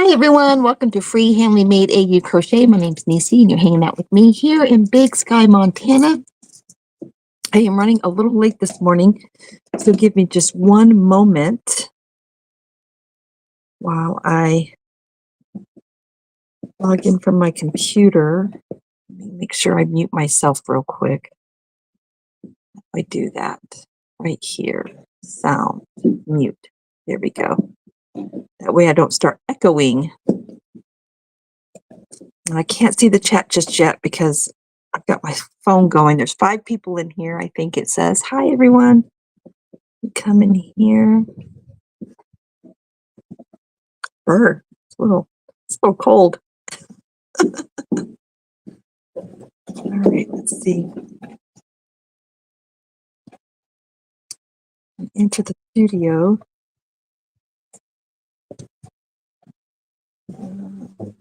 Hi everyone, welcome to Freehandly Made AU Crochet. My name's Nisi and you're hanging out with me here in Big Sky, Montana. I am running a little late this morning, so give me just one moment while I log in from my computer. Let me make sure I mute myself real quick. I do that right here. Sound, mute. There we go. That way I don't start echoing. And I can't see the chat just yet because I've got my phone going. There's 5 people in here. I think it says, hi, everyone. Come in here. Brr, it's a little cold. All right, let's see. Into the studio.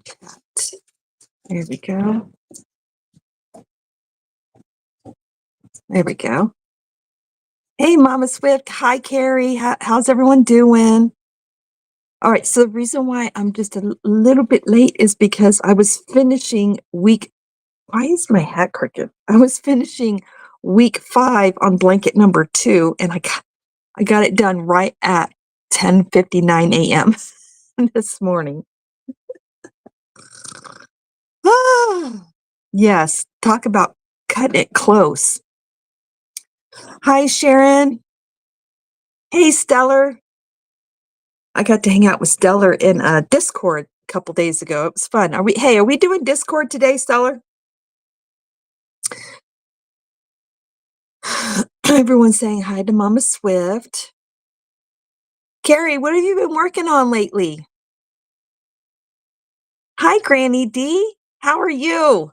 Chat. There we go. There we go. Hey, Mama Swift. Hi, Carrie. How's everyone doing? All right, so the reason why I'm just a little bit late is because I was finishing week. Why is my hat crooked? I was finishing week 5 on blanket number 2, and I got it done right at 10:59 a.m. this morning. Yes, talk about cutting it close. Hi, Sharon. Hey, Stellar. I got to hang out with Stellar in Discord a couple days ago. It was fun. Are we doing Discord today, Stellar? Everyone's saying hi to Mama Swift. Carrie, what have you been working on lately? Hi, Granny D. How are you?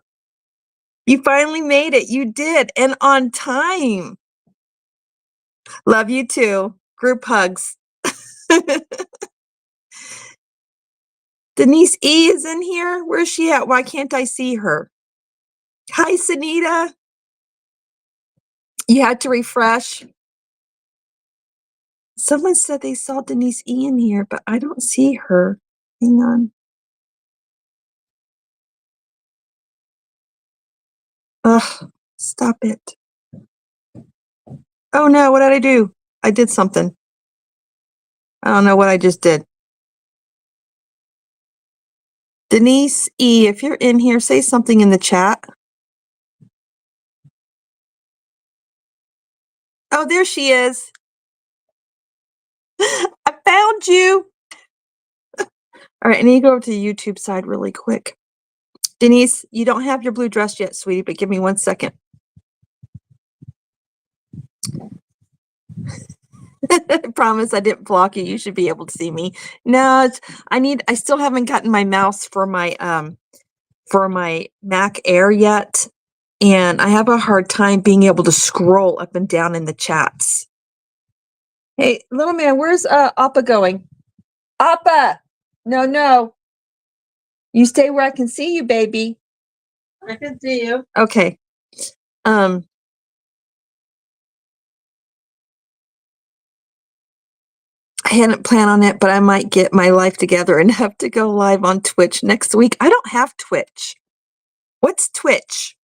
You finally made it. You did. And on time. Love you too. Group hugs. Denise E is in here. Where's she at? Why can't I see her? Hi, Sunita. You had to refresh. Someone said they saw Denise E in here, but I don't see her. Hang on. Ugh, stop it. Oh no, what did I do? I did something. I don't know what I just did. Denise E, if you're in here, say something in the chat. Oh, there she is. I found you. All right, I need to go over to the YouTube side really quick. Denise, you don't have your blue dress yet, sweetie, but give me 1 second. I promise I didn't block you. You should be able to see me. No, I still haven't gotten my mouse for my Mac Air yet, and I have a hard time being able to scroll up and down in the chats. Hey, little man, where's Appa going? Appa! No. You stay where I can see you, baby. I can see you. Okay. I hadn't planned on it, but I might get my life together and have to go live on Twitch next week. I don't have Twitch. What's Twitch?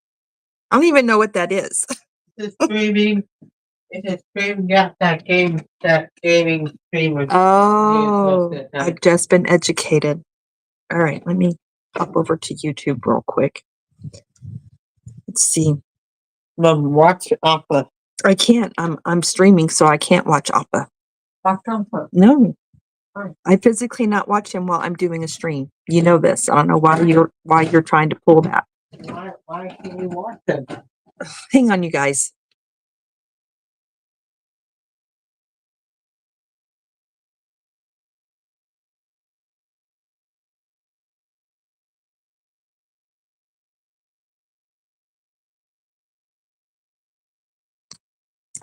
I don't even know what that is. It's streaming. It's streaming. Yeah, that gaming streamer. Oh, I've just been educated. All right, let me hop over to YouTube real quick. Let's see. Watch Appa. I can't. I'm streaming, so I can't watch Appa. Watch Appa. No. I physically not watch him while I'm doing a stream. You know this. I don't know why you're trying to pull that. Why can you watch him? Hang on, you guys.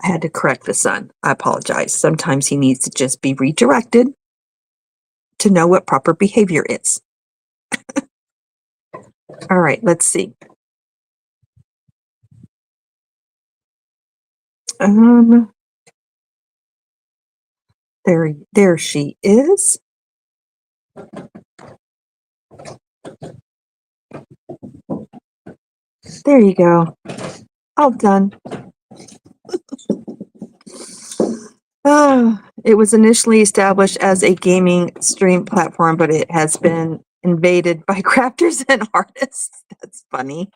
I had to correct the son. I apologize. Sometimes he needs to just be redirected to know what proper behavior is. All right, let's see. There she is. There you go. All done. It was initially established as a gaming stream platform, but it has been invaded by crafters and artists. That's funny.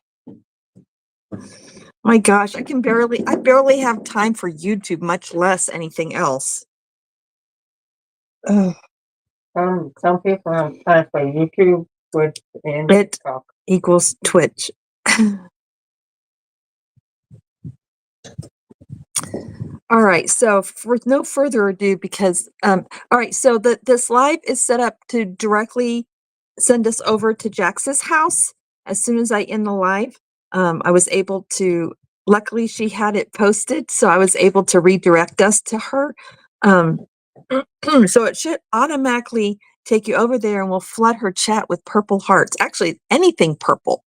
My gosh, I barely have time for YouTube, much less anything else. Some people have time for YouTube, Twitch, and It TikTok. equals Twitch. All right, so with no further ado, because all right, so this live is set up to directly send us over to Jax's house. As soon as I end the live, I was able to, luckily she had it posted, so I was able to redirect us to her. So it should automatically take you over there and we'll flood her chat with purple hearts. Actually, anything purple,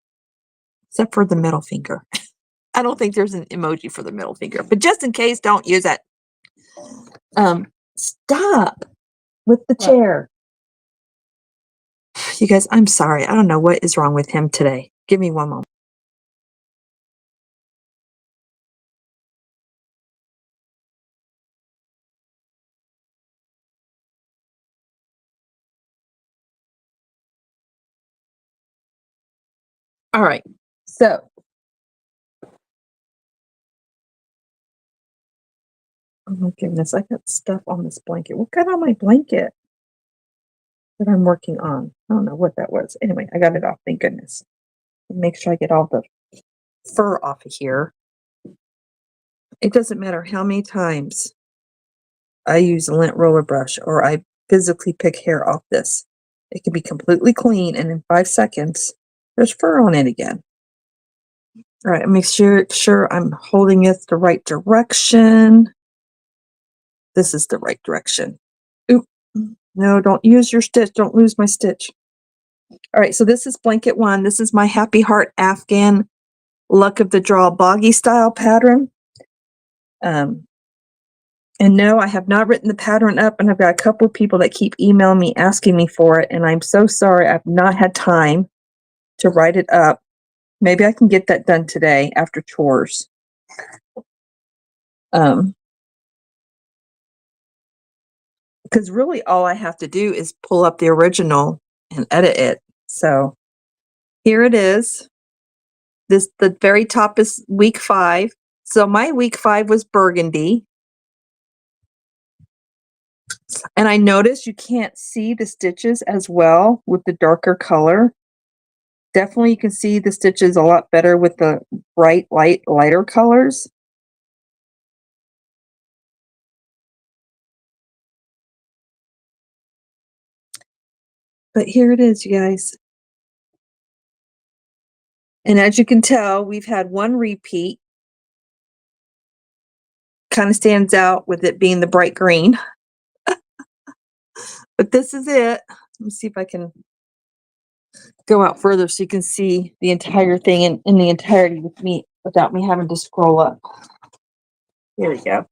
except for the middle finger. I don't think there's an emoji for the middle finger, but just in case, don't use it. Stop with the chair. You guys, I'm sorry. I don't know what is wrong with him today. Give me one moment. All right. So, oh my goodness, I got stuff on this blanket. What got on my blanket that I'm working on? I don't know what that was. Anyway, I got it off. Thank goodness. Make sure I get all the fur off of here. It doesn't matter how many times I use a lint roller brush or I physically pick hair off this. It can be completely clean, and in 5 seconds, there's fur on it again. All right, make sure I'm holding it the right direction. This is the right direction. Oop. No, don't use your stitch. Don't lose my stitch. All right, so this is blanket 1. This is my Happy Heart Afghan Luck of the Draw Boggy style pattern. And no, I have not written the pattern up, and I've got a couple of people that keep emailing me asking me for it, and I'm so sorry I've not had time to write it up. Maybe I can get that done today after chores. Because really all I have to do is pull up the original and edit it. So here it is. The very top is week 5. So my week 5 was burgundy. And I noticed you can't see the stitches as well with the darker color. Definitely you can see the stitches a lot better with the bright, lighter colors. But here it is, you guys. And as you can tell, we've had one repeat. Kind of stands out with it being the bright green. But this is it. Let me see if I can go out further so you can see the entire thing in the entirety with me without me having to scroll up. There we go.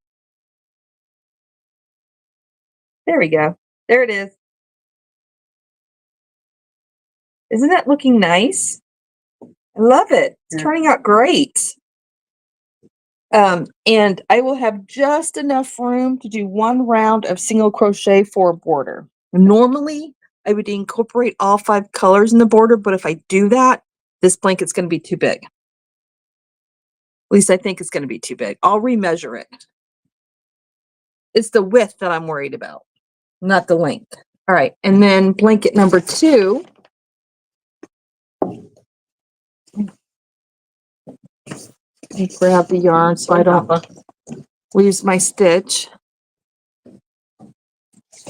There we go. There it is. Isn't that looking nice? I love it. It's turning out great. And I will have just enough room to do 1 round of single crochet for a border. Normally, I would incorporate all 5 colors in the border, but if I do that, this blanket's going to be too big. At least I think it's going to be too big. I'll remeasure it. It's the width that I'm worried about, not the length. All right, and then blanket number 2. Grab the yarn so I don't lose my stitch.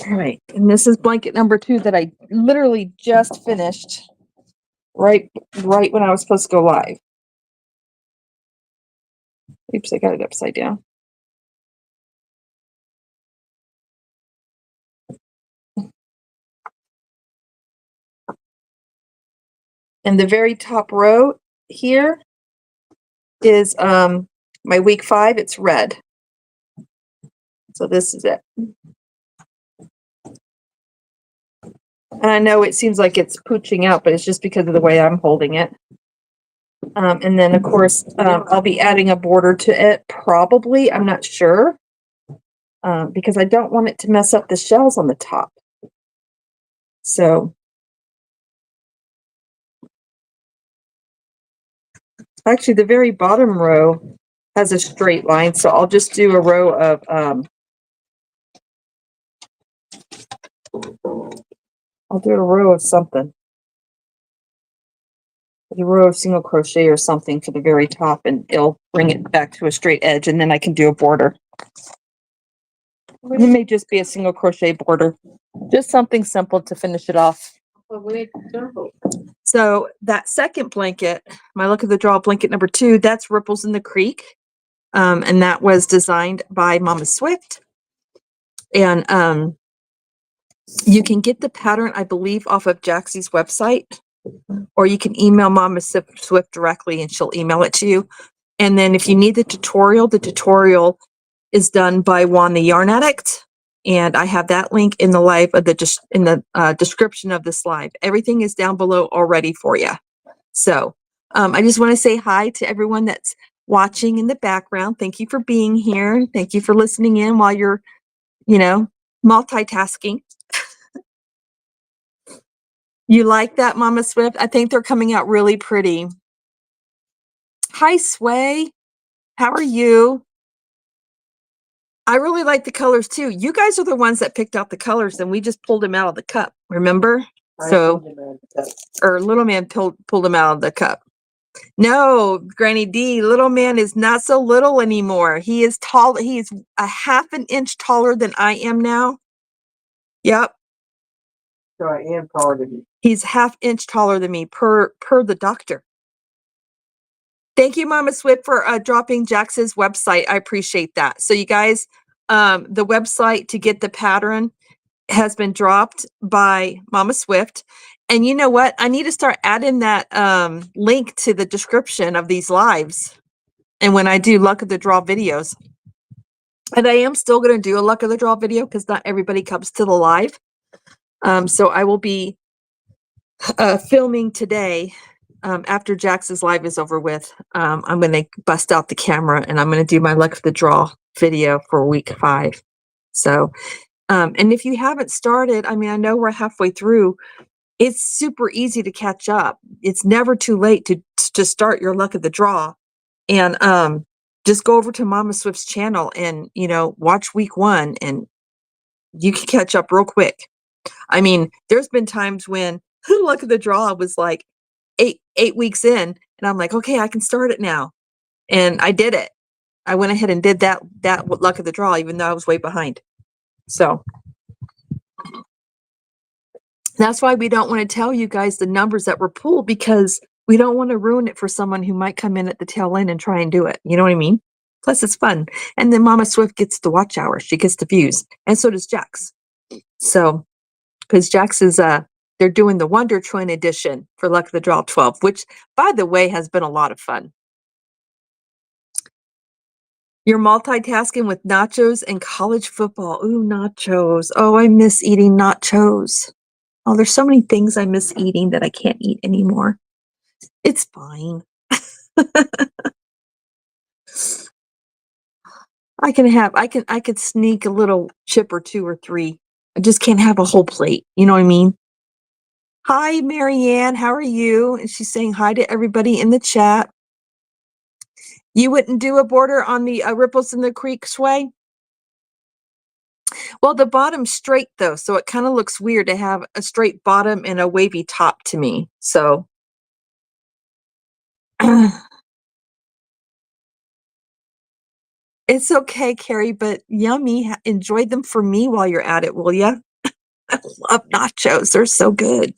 All right, and this is blanket number 2 that I literally just finished right when I was supposed to go live. Oops, I got it upside down. And the very top row here is my week 5. It's red. So this is it. And I know it seems like it's pooching out, but it's just because of the way I'm holding it. And then, of course, I'll be adding a border to it, probably. I'm not sure, because I don't want it to mess up the shells on the top. So, actually, the very bottom row has a straight line, so I'll just do a row of, I'll do a row of something. A row of single crochet or something for the very top, and it'll bring it back to a straight edge, and then I can do a border. It may just be a single crochet border, just something simple to finish it off. So that second blanket, my Look at the Draw blanket number 2, that's Ripples in the Creek, and that was designed by Mama Swift. And you can get the pattern, I believe, off of Jaxie's website, or you can email Mama Swift directly and she'll email it to you. And then if you need the tutorial is done by Juan the Yarn Addict. And I have that link in the live of in the description of this live. Everything is down below already for you. So I just want to say hi to everyone that's watching in the background. Thank you for being here. Thank you for listening in while you're, multitasking. You like that, Mama Swift? I think they're coming out really pretty. Hi, Sway. How are you? I really like the colors too. You guys are the ones that picked out the colors, and we just pulled them out of the cup. Remember? Or Little Man pulled them out of the cup. No, Granny D, Little Man is not so little anymore. He is tall. He is a half an inch taller than I am now. Yep. So I am taller than you. He's half inch taller than me per the doctor. Thank you, Mama Swift, for dropping Jax's website. I appreciate that. So you guys, the website to get the pattern has been dropped by Mama Swift. And you know what? I need to start adding that link to the description of these lives. And when I do Luck of the Draw videos. And I am still going to do a Luck of the Draw video because not everybody comes to the live. So I will be filming today. After Jax's live is over with, I'm going to bust out the camera and I'm going to do my Luck of the Draw video for week 5. So, and if you haven't started, I mean, I know we're halfway through. It's super easy to catch up. It's never too late to start your Luck of the Draw. And just go over to Mama Swift's channel and, watch week 1 and you can catch up real quick. I mean, there's been times when Luck of the Draw was like, 8 weeks in, and I'm like, okay, I can start it now. And I did it. I went ahead and did that Luck of the Draw, even though I was way behind. So that's why we don't want to tell you guys the numbers that were pulled, because we don't want to ruin it for someone who might come in at the tail end and try and do it. You know what I mean? Plus it's fun. And then Mama Swift gets the watch hours. She gets the views. And so does Jax. So, because Jax is, they're doing the Wonder Twin edition for Luck of the Draw 12, which, by the way, has been a lot of fun. You're multitasking with nachos and college football. Ooh, nachos. Oh, I miss eating nachos. Oh, there's so many things I miss eating that I can't eat anymore. It's fine. I could sneak a little chip or 2 or 3. I just can't have a whole plate. You know what I mean? Hi, Marianne. How are you? And she's saying hi to everybody in the chat. You wouldn't do a border on the Ripples in the Creek, Sway? Well, the bottom's straight, though, so it kind of looks weird to have a straight bottom and a wavy top to me. So it's okay, Carrie, but yummy. Enjoy them for me while you're at it, will ya? I love nachos. They're so good.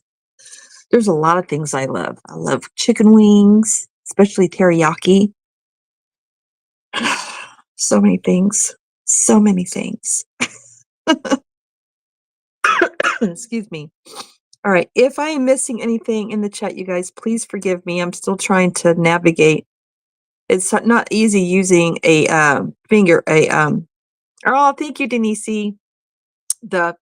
There's a lot of things I love. I love chicken wings, especially teriyaki. So many things. So many things. Excuse me. All right. If I am missing anything in the chat, you guys, please forgive me. I'm still trying to navigate. It's not easy using a oh, thank you, Denise. The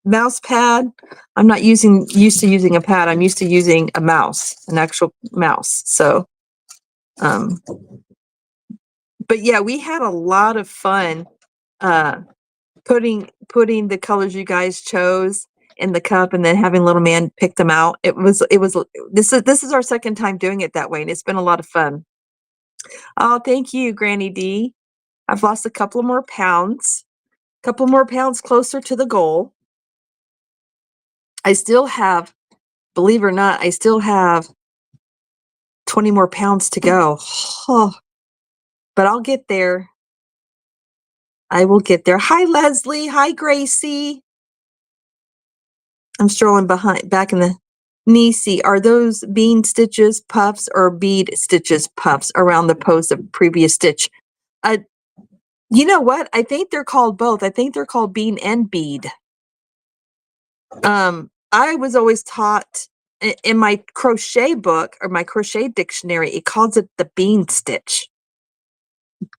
mouse pad. I'm not used to using a pad. I'm used to using a mouse, an actual mouse. So, but yeah, we had a lot of fun putting the colors you guys chose in the cup and then having little man pick them out. This is our second time doing it that way, and it's been a lot of fun. Oh, thank you, Granny D. I've lost a couple more pounds closer to the goal. I still have, believe it or not, I still have 20 more pounds to go. Oh, but I'll get there. I will get there. Hi, Leslie. Hi, Gracie. I'm strolling back in the Nisi. Are those bean stitches puffs or bead stitches puffs around the post of previous stitch? You know what? I think they're called both. I think they're called bean and bead. I was always taught in my crochet book or my crochet dictionary, it calls it the bean stitch.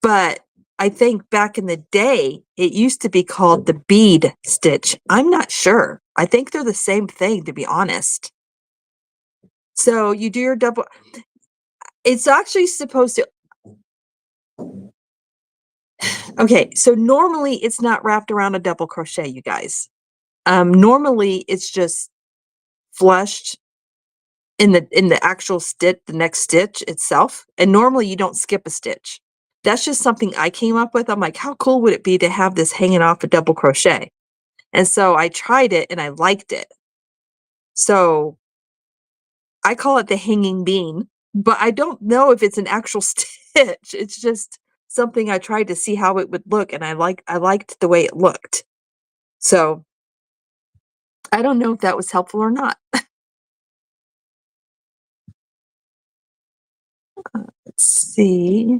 But I think back in the day, it used to be called the bead stitch. I'm not sure. I think they're the same thing, to be honest. So you do your double. It's actually supposed to. Okay, so normally it's not wrapped around a double crochet, you guys. Normally it's just flushed in the actual stitch, the next stitch itself. And normally you don't skip a stitch. That's just something I came up with. I'm like, how cool would it be to have this hanging off a double crochet? And so I tried it and I liked it. So I call it the hanging bean, but I don't know if it's an actual stitch. It's just something I tried to see how it would look, and I liked the way it looked. So I don't know if that was helpful or not. Let's see.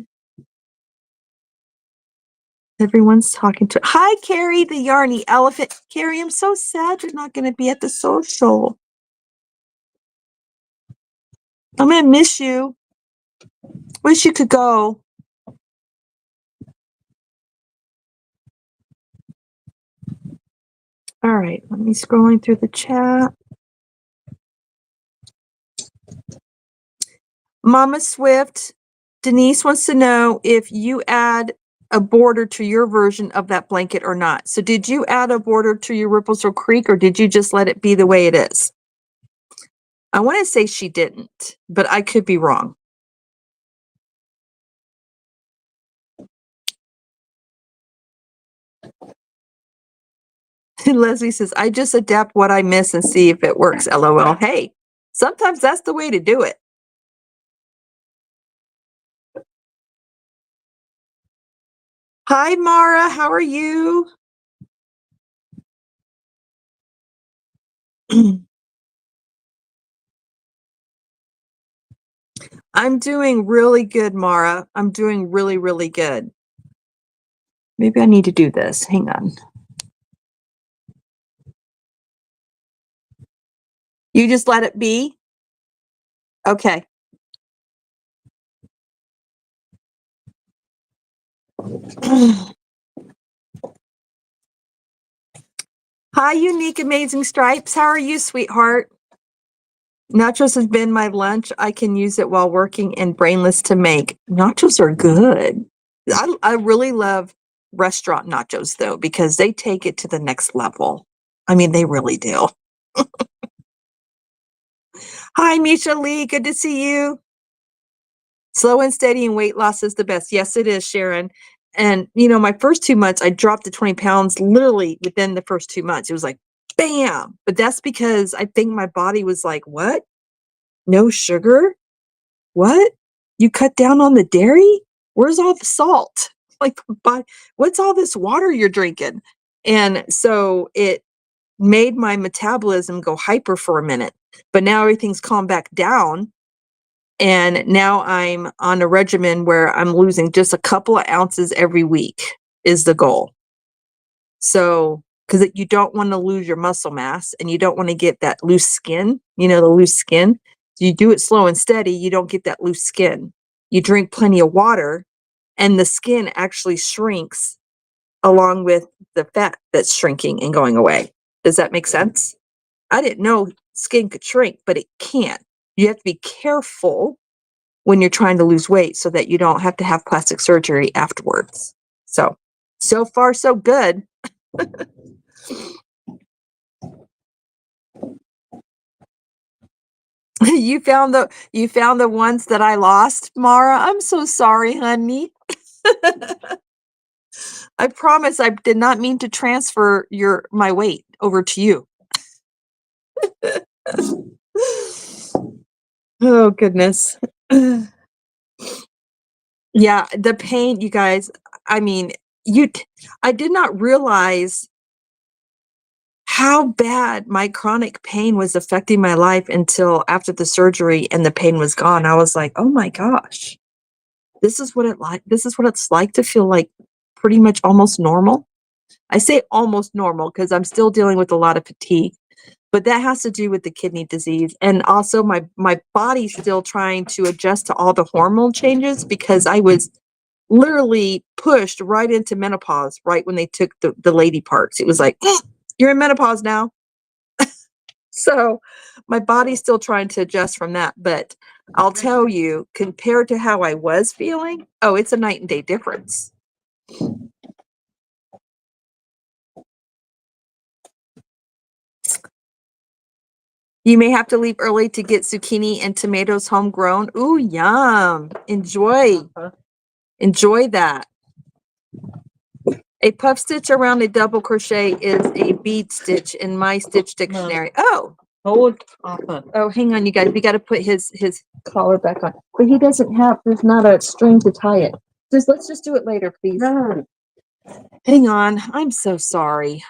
Everyone's talking to. Hi, Carrie, the yarny elephant. Carrie, I'm so sad you're not going to be at the social. I'm going to miss you. Wish you could go. All right, let me scrolling through the chat. Mama Swift, Denise wants to know if you add a border to your version of that blanket or not. So did you add a border to your Ripplesville Creek, or did you just let it be the way it is? I want to say she didn't, but I could be wrong. Leslie says, I just adapt what I miss and see if it works. LOL. Hey, sometimes that's the way to do it. Hi, Mara. How are you? I'm doing really good, Mara. I'm doing really, really good. Maybe I need to do this. Hang on. You just let it be? Okay. Hi, Unique Amazing Stripes. How are you, sweetheart? Nachos has been my lunch. I can use it while working and brainless to make. Nachos are good. I really love restaurant nachos, though, because they take it to the next level. I mean, they really do. Hi, Misha Lee. Good to see you. Slow and steady and weight loss is the best. Yes, it is, Sharon. And, my first 2 months, I dropped to 20 pounds literally within the first 2 months. It was like, bam. But that's because I think my body was like, what? No sugar? What? You cut down on the dairy? Where's all the salt? Like, what's all this water you're drinking? And so it made my metabolism go hyper for a minute. But now everything's calmed back down. And now I'm on a regimen where I'm losing just a couple of ounces every week is the goal. So, because you don't want to lose your muscle mass and you don't want to get that loose skin, the loose skin. So you do it slow and steady, you don't get that loose skin. You drink plenty of water and the skin actually shrinks along with the fat that's shrinking and going away. Does that make sense? I didn't know skin could shrink, but it can. You have to be careful when you're trying to lose weight so that you don't have to have plastic surgery afterwards. So far, so good. You found the ones that I lost, Mara. I'm so sorry, honey. I promise I did not mean to transfer my weight over to you. Oh goodness. Yeah, the pain, you guys. I mean, I did not realize how bad my chronic pain was affecting my life until after the surgery and the pain was gone. I was like, "Oh my gosh. This is what it's like to feel like pretty much almost normal." I say almost normal because I'm still dealing with a lot of fatigue, but that has to do with the kidney disease. And also my body's still trying to adjust to all the hormone changes because I was literally pushed right into menopause right when they took the lady parts. It was like, you're in menopause now. So my body's still trying to adjust from that. But I'll tell you, compared to how I was feeling, oh, it's a night and day difference. You may have to leave early to get zucchini and tomatoes homegrown. Ooh, yum. Enjoy that. A puff stitch around a double crochet is a bead stitch in my stitch dictionary. Oh, hang on, you guys. We got to put his collar back on. But he doesn't have, there's not a string to tie it. Let's just do it later, please. No. Hang on. I'm so sorry.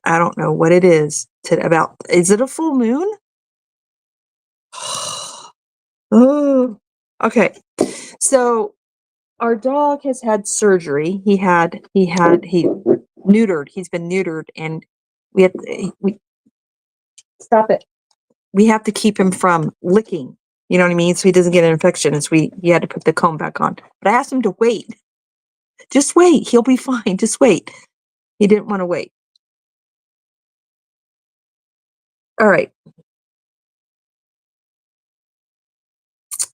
I don't know what it is is it a full moon? Oh, okay. So our dog has had surgery. He neutered. He's been neutered, and we stop it. We have to keep him from licking. You know what I mean? So he doesn't get an infection. He had to put the comb back on. But I asked him to wait. Just wait. He'll be fine. Just wait. He didn't want to wait. All right.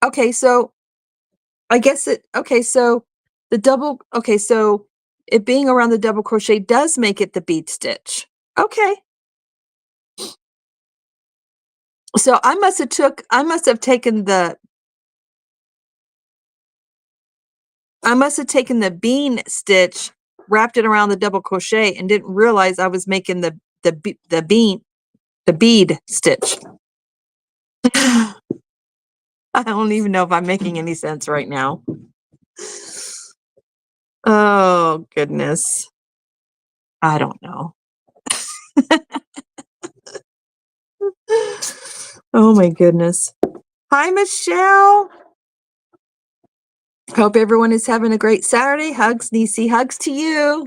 Okay, so I guess so so it being around the double crochet does make it the bead stitch. Okay. So I must have taken the bean stitch, wrapped it around the double crochet, and didn't realize I was making the bead stitch. I don't even know if I'm making any sense right now. Oh goodness. I don't know. Oh my goodness. Hi, Michelle. Hope everyone is having a great Saturday. Hugs, Niecy. Hugs to you.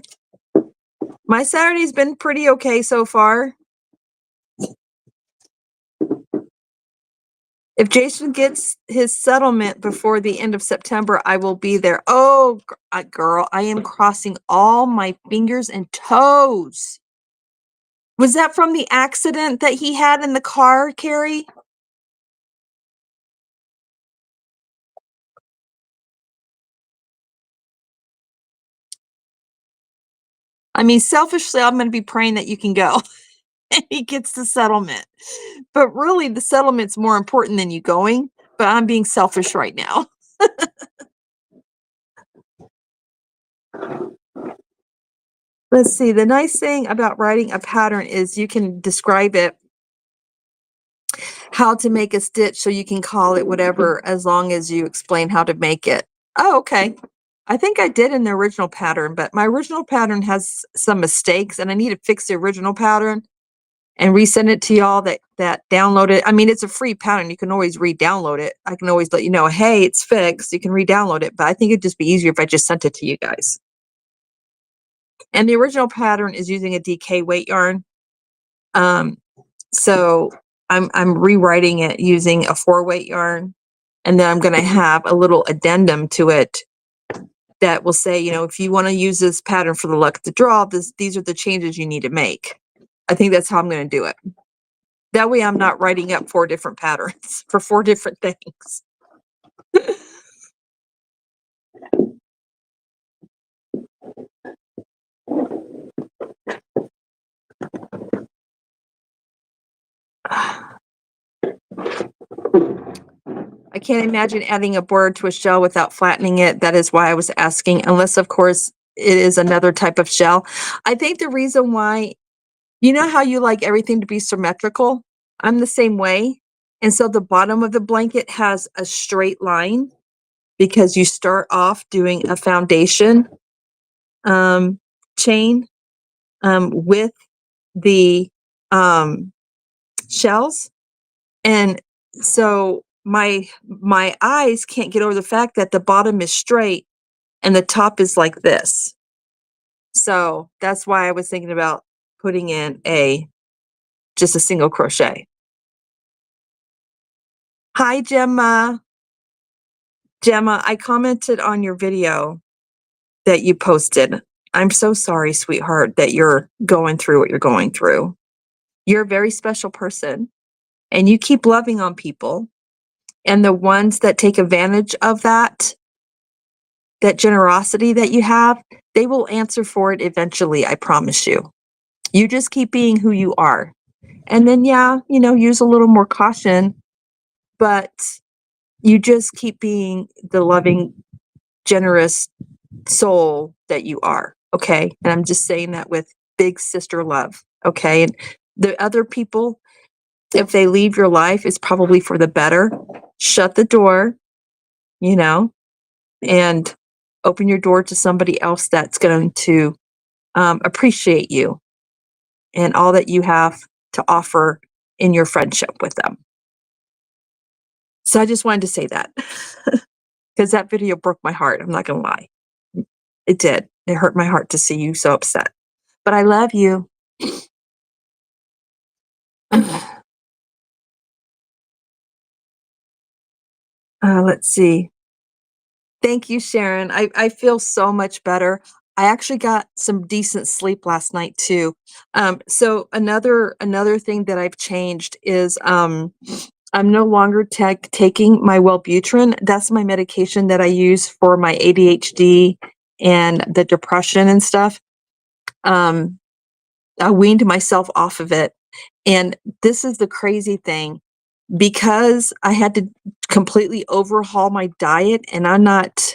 My Saturday's been pretty okay so far. If Jason gets his settlement before the end of September, I will be there. Oh, girl, I am crossing all my fingers and toes. Was that from the accident that he had in the car, Carrie? I mean, selfishly, I'm going to be praying that you can go and he gets the settlement. But really, the settlement's more important than you going. But I'm being selfish right now. Let's see. The nice thing about writing a pattern is you can describe it, how to make a stitch, so you can call it whatever as long as you explain how to make it. Oh, okay. I think I did in the original pattern, but my original pattern has some mistakes and I need to fix the original pattern and resend it to y'all that download it. I mean, it's a free pattern. You can always re-download it. I can always let you know, hey, it's fixed. You can re-download it. But I think it'd just be easier if I just sent it to you guys. And the original pattern is using a DK weight yarn. So I'm rewriting it using a 4-weight yarn. And then I'm going to have a little addendum to it that will say, you know, if you want to use this pattern for the luck of the draw, these are the changes you need to make. I think that's how I'm going to do it. That way I'm not writing up 4 different patterns for 4 different things. I can't imagine adding a border to a shell without flattening it. That is why I was asking, unless of course it is another type of shell. I think the reason why, you know how you like everything to be symmetrical? I'm the same way. And so the bottom of the blanket has a straight line because you start off doing a foundation chain with the shells. And so my eyes can't get over the fact that the bottom is straight and the top is like this. So that's why I was thinking about putting in just a single crochet. Hi, Gemma. Gemma, I commented on your video that you posted. I'm so sorry, sweetheart, that you're going through what you're going through. You're a very special person and you keep loving on people. And the ones that take advantage of that generosity that you have, they will answer for it eventually, I promise you. You just keep being who you are. And then, yeah, you know, use a little more caution, but you just keep being the loving, generous soul that you are. Okay. And I'm just saying that with big sister love. Okay. And the other people, if they leave your life, it's probably for the better. Shut the door, you know, and open your door to somebody else that's going to appreciate you and all that you have to offer in your friendship with them. So I just wanted to say that because that video broke my heart. I'm not going to lie. It did. It hurt my heart to see you so upset. But I love you. Let's see. Thank you, Sharon. I feel so much better. I actually got some decent sleep last night too. So another thing that I've changed is I'm no longer taking my Wellbutrin. That's my medication that I use for my ADHD and the depression and stuff. I weaned myself off of it. And this is the crazy thing. Because I had to completely overhaul my diet and I'm not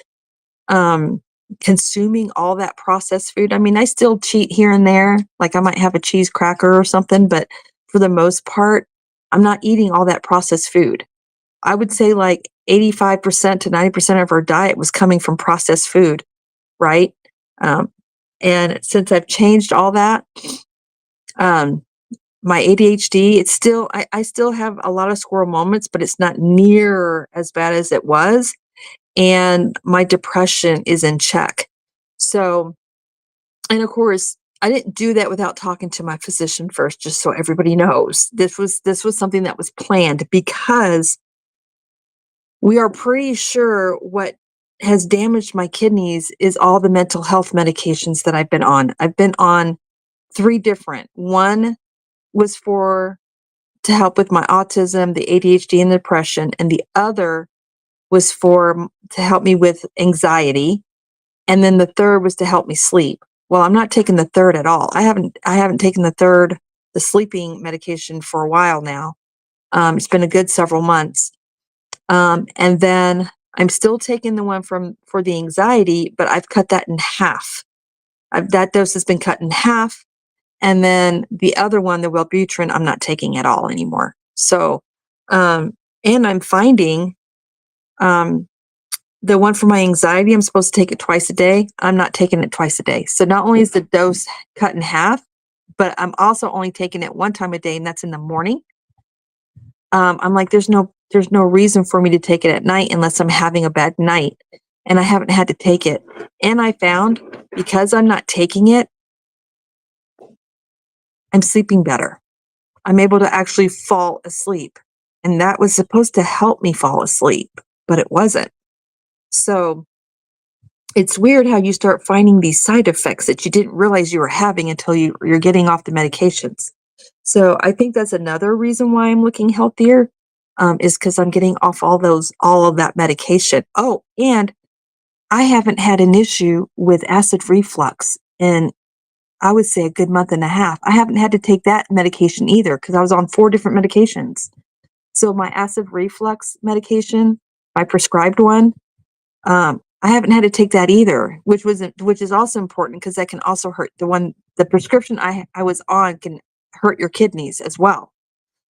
consuming all that processed food. I mean, I still cheat here and there. Like I might have a cheese cracker or something, but for the most part, I'm not eating all that processed food. I would say like 85% to 90% of our diet was coming from processed food, right? And since I've changed all that, my ADHD, it's still, I still have a lot of squirrel moments, but it's not near as bad as it was. And my depression is in check. So, and of course, I didn't do that without talking to my physician first, just so everybody knows. This was something that was planned because we are pretty sure what has damaged my kidneys is all the mental health medications that I've been on. I've been on 3 different. One was to help with my autism, the ADHD and depression, and the other was to help me with anxiety, and then the third was to help me sleep. Well, I'm not taking the third at all. I haven't taken the sleeping medication for a while now. It's been a good several months. And then I'm still taking the one for the anxiety, but I've cut that in half. That dose has been cut in half. And then the other one, the Wellbutrin, I'm not taking at all anymore. So, and I'm finding, the one for my anxiety, I'm supposed to take it twice a day. I'm not taking it twice a day. So not only is the dose cut in half, but I'm also only taking it one time a day, and that's in the morning. I'm like, there's no reason for me to take it at night unless I'm having a bad night. And I haven't had to take it. And I found because I'm not taking it, I'm sleeping better. I'm able to actually fall asleep. And that was supposed to help me fall asleep, but it wasn't. So it's weird how you start finding these side effects that you didn't realize you were having until you're getting off the medications. So I think that's another reason why I'm looking healthier, is because I'm getting off all of that medication. Oh, and I haven't had an issue with acid reflux in, I would say, a good month and a half. I haven't had to take that medication either because I was on 4 different medications. So my acid reflux medication, my prescribed one, I haven't had to take that either, which is also important because that can also hurt the prescription I was on can hurt your kidneys as well.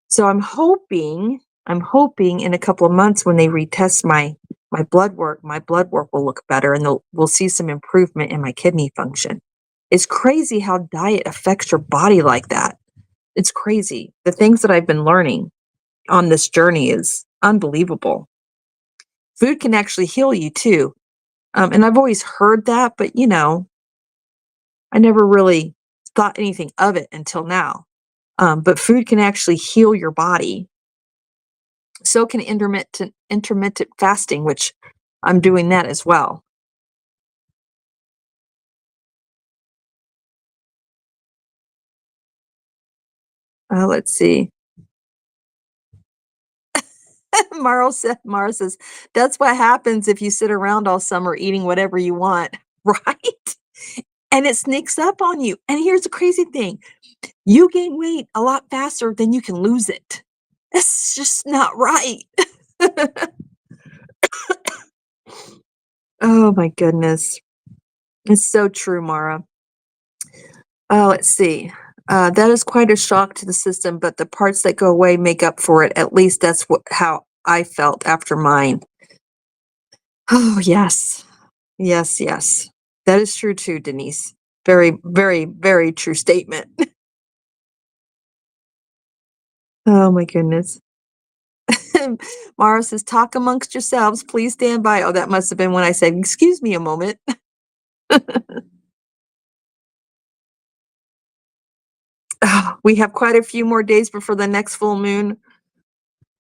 So I'm hoping in a couple of months when they retest my blood work will look better and we'll see some improvement in my kidney function. It's crazy how diet affects your body like that. It's crazy. The things that I've been learning on this journey is unbelievable. Food can actually heal you too. And I've always heard that, but I never really thought anything of it until now. But food can actually heal your body. So can intermittent fasting, which I'm doing that as well. Let's see. Mara says, that's what happens if you sit around all summer eating whatever you want, right? And it sneaks up on you. And here's the crazy thing. You gain weight a lot faster than you can lose it. That's just not right. Oh my goodness. It's so true, Mara. Let's see. That is quite a shock to the system, but the parts that go away make up for it. At least that's how I felt after mine. Oh, yes. Yes, yes. That is true too, Denise. Very, very, very true statement. Oh my goodness. Mara says, talk amongst yourselves. Please stand by. Oh, that must have been when I said, excuse me a moment. We have quite a few more days before the next full moon.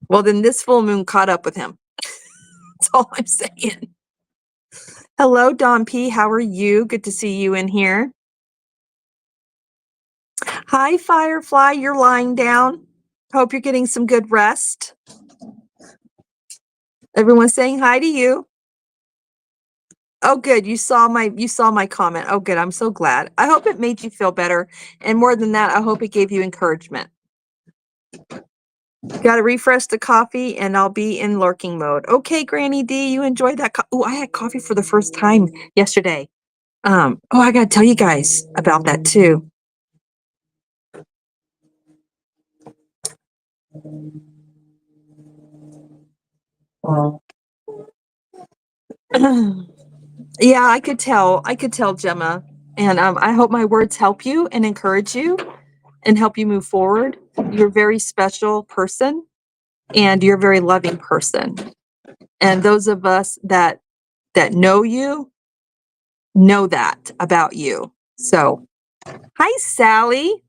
Well, then this full moon caught up with him. That's all I'm saying. Hello, Don P. How are you? Good to see you in here. Hi, Firefly. You're lying down. Hope you're getting some good rest. Everyone's saying hi to you. Oh, good. You saw my comment. Oh, good. I'm so glad. I hope it made you feel better. And more than that, I hope it gave you encouragement. Got to refresh the coffee and I'll be in lurking mode. Okay, Granny D, you enjoyed that. Oh, I had coffee for the first time yesterday. I got to tell you guys about that too. Yeah, I could tell, Gemma. And I hope my words help you and encourage you and help you move forward. You're a very special person and you're a very loving person. And those of us that know you know that about you. So, hi, Sally.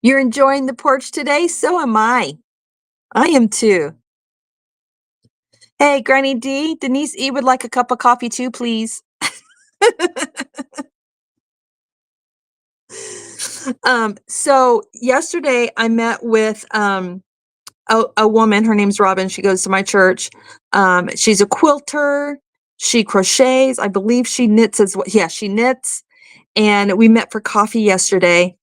You're enjoying the porch today? So am I. I am too. Hey, Granny D, Denise E would like a cup of coffee too, please. So yesterday I met with a woman. Her name's Robin. She goes to my church. She's a quilter. She crochets. I believe she knits as well. Yeah, she knits. And we met for coffee yesterday.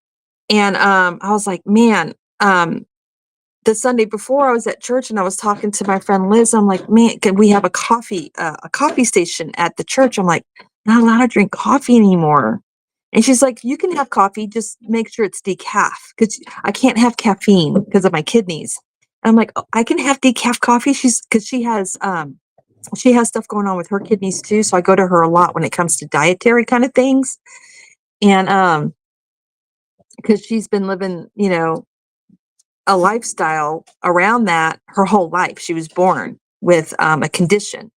And I was like, man, the Sunday before I was at church and I was talking to my friend Liz. I'm like, man, can we have a coffee station at the church? I'm like, not allowed to drink coffee anymore. And she's like, you can have coffee, just make sure it's decaf because I can't have caffeine because of my kidneys. I'm like, oh, I can have decaf coffee. Because she has she has stuff going on with her kidneys too. So I go to her a lot when it comes to dietary kind of things. And because she's been living, a lifestyle around that her whole life. She was born with a condition.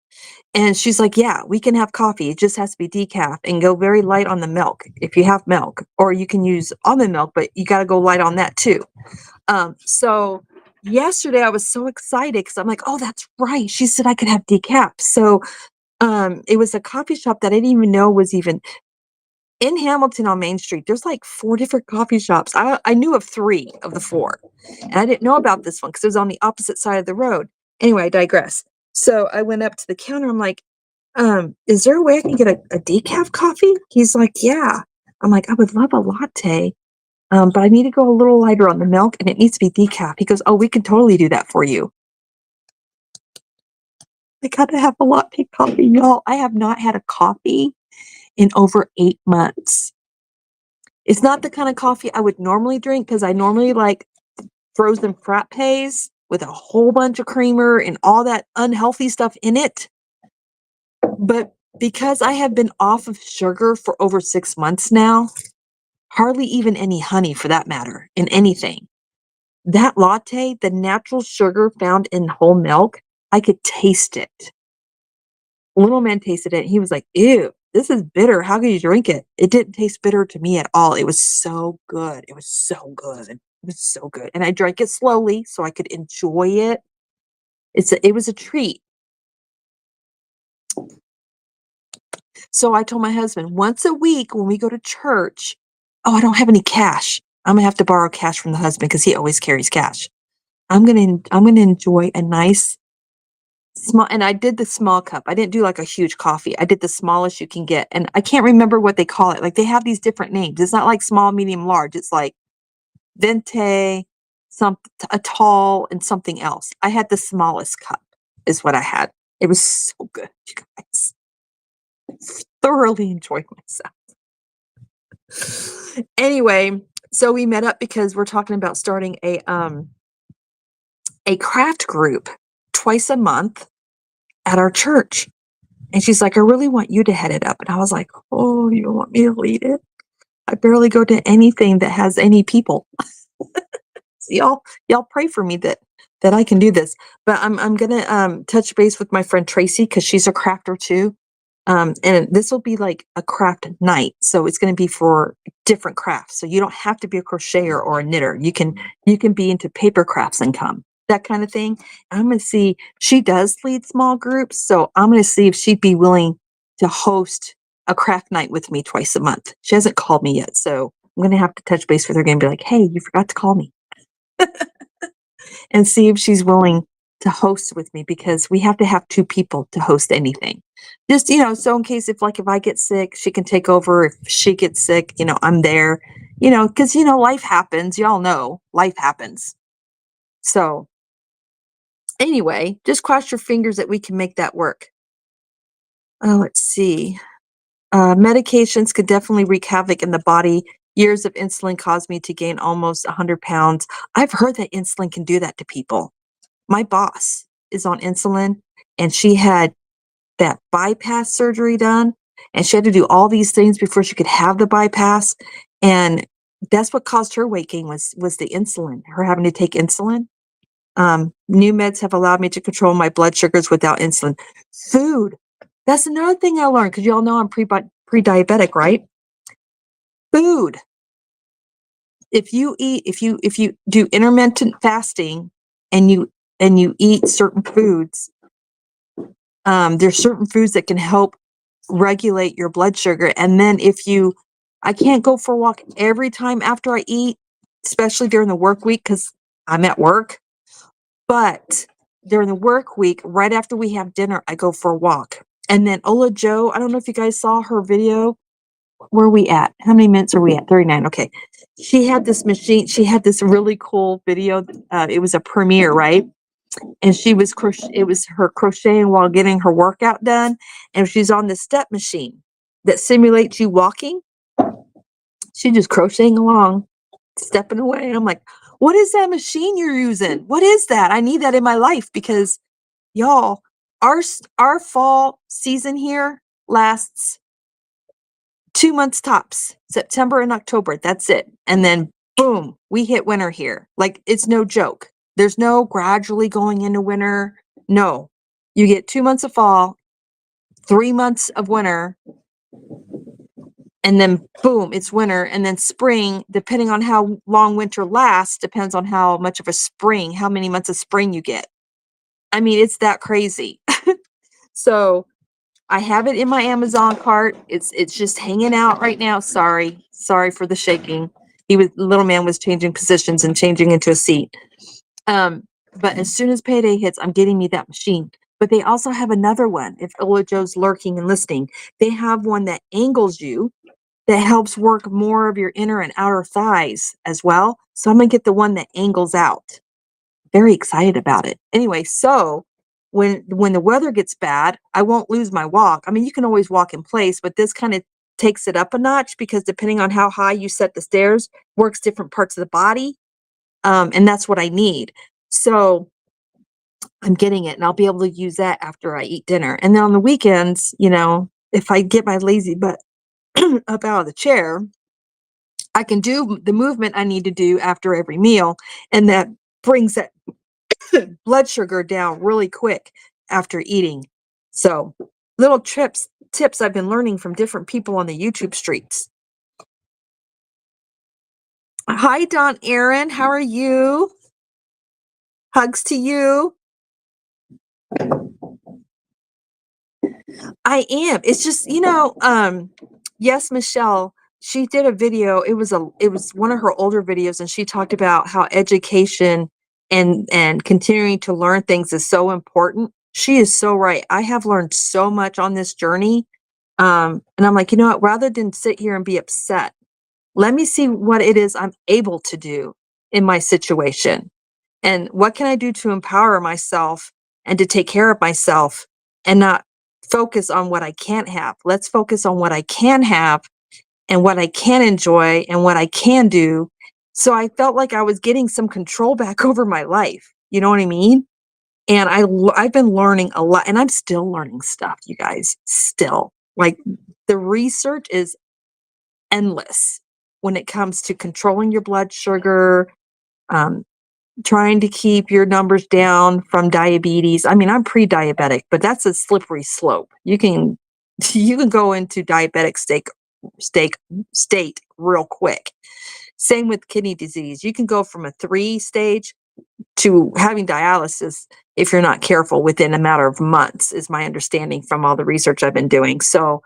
And she's like, yeah, we can have coffee. It just has to be decaf and go very light on the milk if you have milk, or you can use almond milk, but you got to go light on that too. So yesterday I was so excited because I'm like, oh, that's right. She said I could have decaf. So it was a coffee shop that I didn't even know was even in Hamilton on Main Street. There's like 4 different coffee shops. I knew of 3 of the 4. And I didn't know about this one because it was on the opposite side of the road. Anyway, I digress. So I went up to the counter. I'm like, is there a way I can get a decaf coffee? He's like, yeah. I'm like, I would love a latte. But I need to go a little lighter on the milk and it needs to be decaf. He goes, oh, we can totally do that for you. I gotta have a latte coffee, y'all. I have not had a coffee in over 8 months. It's not the kind of coffee I would normally drink because I normally like frozen frappes with a whole bunch of creamer and all that unhealthy stuff in it. But because I have been off of sugar for over 6 months now, hardly even any honey for that matter in anything. That latte, the natural sugar found in whole milk, I could taste it. Little man tasted it. He was like, ew, this is bitter. How can you drink it? It didn't taste bitter to me at all. It was so good. It was so good. It was so good. And I drank it slowly so I could enjoy it. It was a treat. So I told my husband once a week when we go to church, oh, I don't have any cash. I'm gonna have to borrow cash from the husband because he always carries cash. I'm gonna enjoy a nice small, and I did the small cup. I didn't do like a huge coffee. I did the smallest you can get. And I can't remember what they call it. Like they have these different names. It's not like small, medium, large. It's like venti, a tall, and something else. I had the smallest cup is what I had. It was so good, you guys. Thoroughly enjoyed myself. Anyway, so we met up because we're talking about starting a craft group twice a month at our church. And she's like, I really want you to head it up. And I was like, oh, you want me to lead it? I barely go to anything that has any people. So y'all pray for me that I can do this. But I'm gonna touch base with my friend Tracy because she's a crafter too. And this will be like a craft night. So it's going to be for different crafts. So you don't have to be a crocheter or a knitter. You can be into paper crafts and come, that kind of thing. I'm going to see, she does lead small groups. So I'm going to see if she'd be willing to host a craft night with me twice a month. She hasn't called me yet. So I'm going to have to touch base with her again and be like, hey, you forgot to call me. And see if she's willing to host with me because we have to have 2 people to host anything. Just, so in case if I get sick, she can take over. If she gets sick, I'm there, because, life happens. Y'all know life happens. So anyway, just cross your fingers that we can make that work. Let's see. Medications could definitely wreak havoc in the body. Years of insulin caused me to gain almost 100 pounds. I've heard that insulin can do that to people. My boss is on insulin and she had that bypass surgery done and she had to do all these things before she could have the bypass. And that's what caused her weight gain was the insulin, her having to take insulin. New meds have allowed me to control my blood sugars without insulin. Food. That's another thing I learned because y'all know I'm pre-diabetic, right? Food. If you do intermittent fasting and you eat certain foods, there's certain foods that can help regulate your blood sugar. And then I can't go for a walk every time after I eat, especially during the work week because I'm at work. But during the work week, right after we have dinner, I go for a walk. And then Ola Joe, I don't know if you guys saw her video. Where are we at? How many minutes are we at? 39. Okay. She had this machine. She had this really cool video. It was a premiere, right? And she was it was her crocheting while getting her workout done. And she's on the step machine that simulates you walking. She's just crocheting along, stepping away. And I'm like, what is that machine you're using? What is that? I need that in my life because y'all, our fall season here lasts 2 months tops, September and October. That's it. And then boom, we hit winter here. Like, it's no joke. There's no gradually going into winter. No, you get 2 months of fall, 3 months of winter, and then boom, it's winter. And then spring, depending on how long winter lasts, depends on how much of a spring, how many months of spring you get. I mean, it's that crazy. So I have it in my Amazon cart. It's just hanging out right now. Sorry for the shaking. Little man was changing positions and changing into a seat. But as soon as payday hits, I'm getting me that machine. But they also have another one. If Ola Joe's lurking and listening, they have one that angles you, that helps work more of your inner and outer thighs as well. So I'm gonna get the one that angles out. Very excited about it. Anyway, so when the weather gets bad, I won't lose my walk. I mean, you can always walk in place, but this kind of takes it up a notch because depending on how high you set the stairs, works different parts of the body. And that's what I need. So I'm getting it and I'll be able to use that after I eat dinner. And then on the weekends, if I get my lazy butt up out of the chair, I can do the movement I need to do after every meal. And that brings that blood sugar down really quick after eating. So little tips I've been learning from different people on the YouTube streets. Hi, Don Aaron. How are you? Hugs to you. I am. It's just, yes, Michelle, she did a video. It was one of her older videos, and she talked about how education and continuing to learn things is so important. She is so right. I have learned so much on this journey. And I'm like, you know what, rather than sit here and be upset, let me see what it is I'm able to do in my situation. And what can I do to empower myself and to take care of myself and not focus on what I can't have. Let's focus on what I can have and what I can enjoy and what I can do. So I felt like I was getting some control back over my life. You know what I mean? And I've been learning a lot, and I'm still learning stuff, you guys, still. Like, the research is endless when it comes to controlling your blood sugar, um, trying to keep your numbers down from diabetes. I mean, I'm pre-diabetic, but that's a slippery slope. You can go into diabetic state real quick. Same with kidney disease. You can go from a 3 stage to having dialysis if you're not careful within a matter of months, is my understanding from all the research I've been doing. So,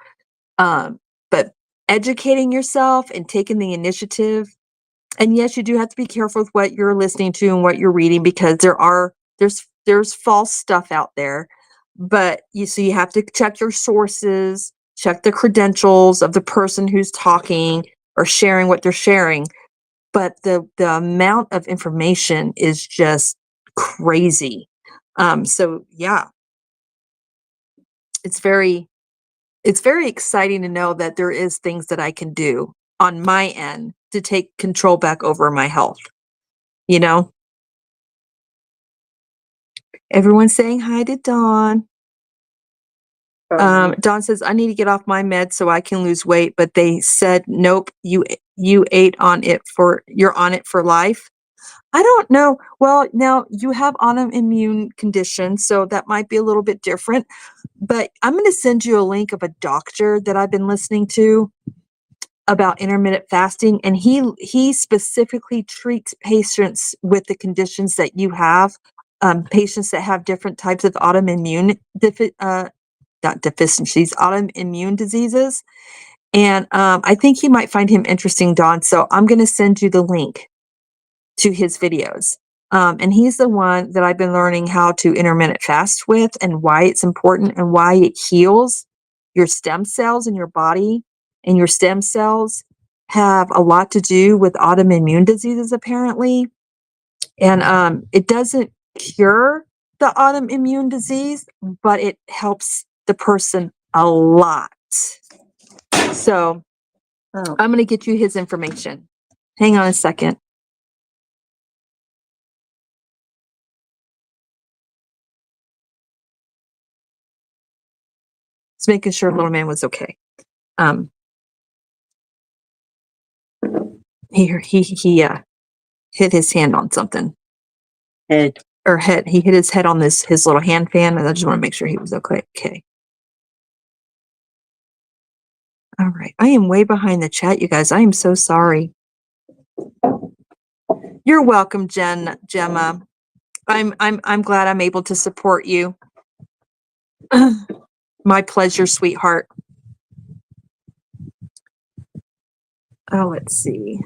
but educating yourself and taking the initiative. And yes, you do have to be careful with what you're listening to and what you're reading, because there's false stuff out there. But you have to check your sources, check the credentials of the person who's talking or sharing what they're sharing. But the amount of information is just crazy. So yeah, it's very exciting to know that there is things that I can do on my end to take control back over my health. Everyone's saying hi to Dawn. Dawn says, I need to get off my meds so I can lose weight, but they said, nope, you're on it for life. I don't know. Well, now you have autoimmune conditions, so that might be a little bit different, but I'm going to send you a link of a doctor that I've been listening to about intermittent fasting, and he specifically treats patients with the conditions that you have, patients that have different types of autoimmune not deficiencies, autoimmune diseases. And I think you might find him interesting, Dawn. So I'm going to send you the link to his videos. And he's the one that I've been learning how to intermittent fast with, and why it's important and why it heals your stem cells in your body. And your stem cells have a lot to do with autoimmune diseases, apparently. And it doesn't cure the autoimmune disease, but it helps the person a lot. So I'm going to get you his information. Hang on a second. Just making sure little man was okay. He hit his hand on something. Head. Or head. He hit his head on his little hand fan, and I just want to make sure he was okay. Okay. All right. I am way behind the chat, you guys. I am so sorry. You're welcome, Gemma. I'm glad I'm able to support you. My pleasure, sweetheart. Oh, let's see.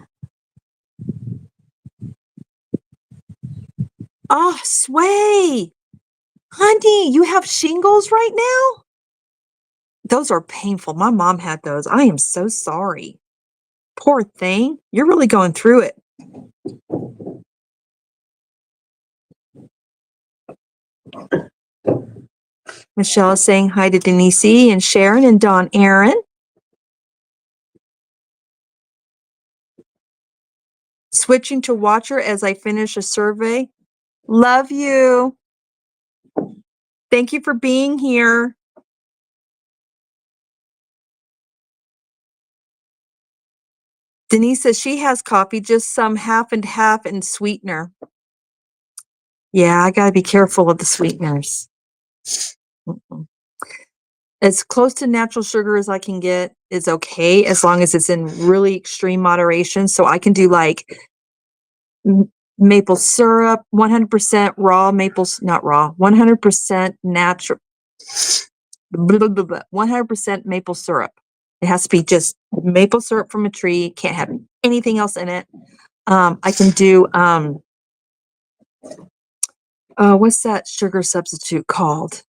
Oh, Sway. Honey, you have shingles right now? Those are painful. My mom had those. I am so sorry. Poor thing. You're really going through it. Michelle is saying hi to Denise and Sharon and Dawn Aaron. Switching to watcher as I finish a survey. Love you. Thank you for being here. Denise says she has coffee, just some half and half and sweetener. Yeah, I got to be careful of the sweeteners. As close to natural sugar as I can get is okay, as long as it's in really extreme moderation. So I can do like maple syrup, 100% raw not raw, 100% natural, 100% maple syrup. It has to be just maple syrup from a tree. Can't have anything else in it. I can do, what's that sugar substitute called?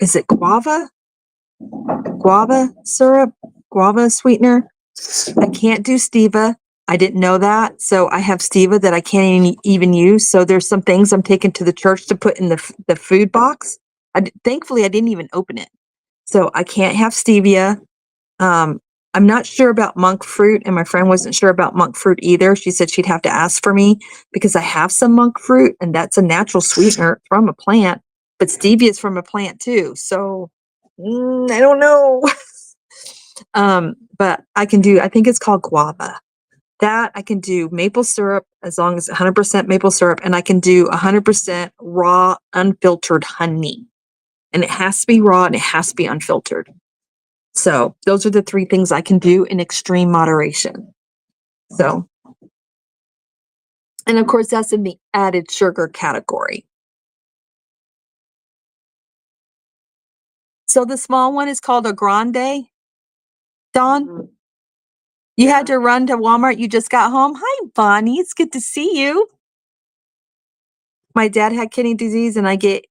Is it guava syrup, guava sweetener? I can't do stevia. I didn't know that. So I have stevia that I can't even use. So there's some things I'm taking to the church to put in the food box. Thankfully, I didn't even open it. So I can't have stevia. I'm not sure about monk fruit, and my friend wasn't sure about monk fruit either. She said she'd have to ask for me because I have some monk fruit, and that's a natural sweetener from a plant, but stevia is from a plant too. So I don't know. But I can do, I think it's called guava. That I can do maple syrup as long as 100% maple syrup, and I can do 100% raw, unfiltered honey. And it has to be raw and it has to be unfiltered. So those are the three things I can do in extreme moderation. So, and of course, that's in the added sugar category. So the small one is called a grande. Dawn, you had to run to Walmart. You just got home. Hi, Bonnie. It's good to see you. My dad had kidney disease, and I get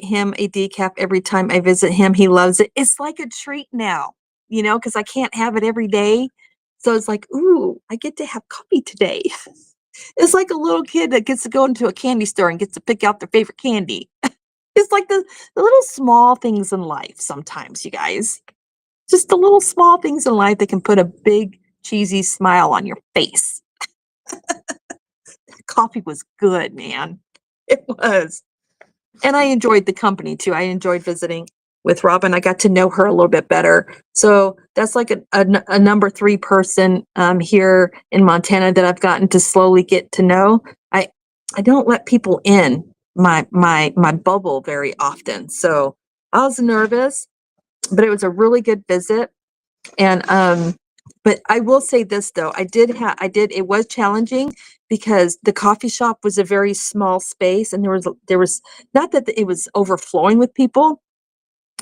him a decaf every time I visit him. He loves it. It's like a treat now, because I can't have it every day. So it's like, ooh, I get to have coffee today. It's like a little kid that gets to go into a candy store and gets to pick out their favorite candy. It's like the little small things in life sometimes, you guys. Just the little small things in life that can put a big, cheesy smile on your face. Coffee was good, man. It was. And I enjoyed the company too. I enjoyed visiting with Robin. I got to know her a little bit better. So that's like a number 3 person here in Montana that I've gotten to slowly get to know. I don't let people in my bubble very often. So I was nervous, but it was a really good visit. And but I will say this though, it was challenging because the coffee shop was a very small space, and there was not that it was overflowing with people,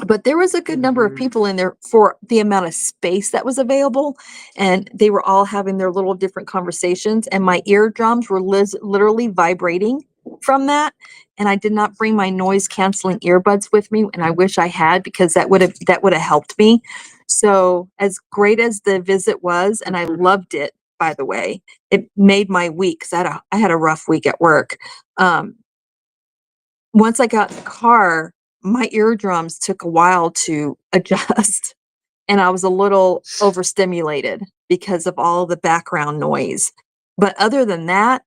but there was a good number of people in there for the amount of space that was available, and they were all having their little different conversations, and my eardrums were literally vibrating from that. And I did not bring my noise canceling earbuds with me, and I wish I had, because that would have helped me. So as great as the visit was, and I loved it, by the way, it made my week, because I had a rough week at work. Once I got in the car, my eardrums took a while to adjust, and I was a little overstimulated because of all the background noise. But other than that,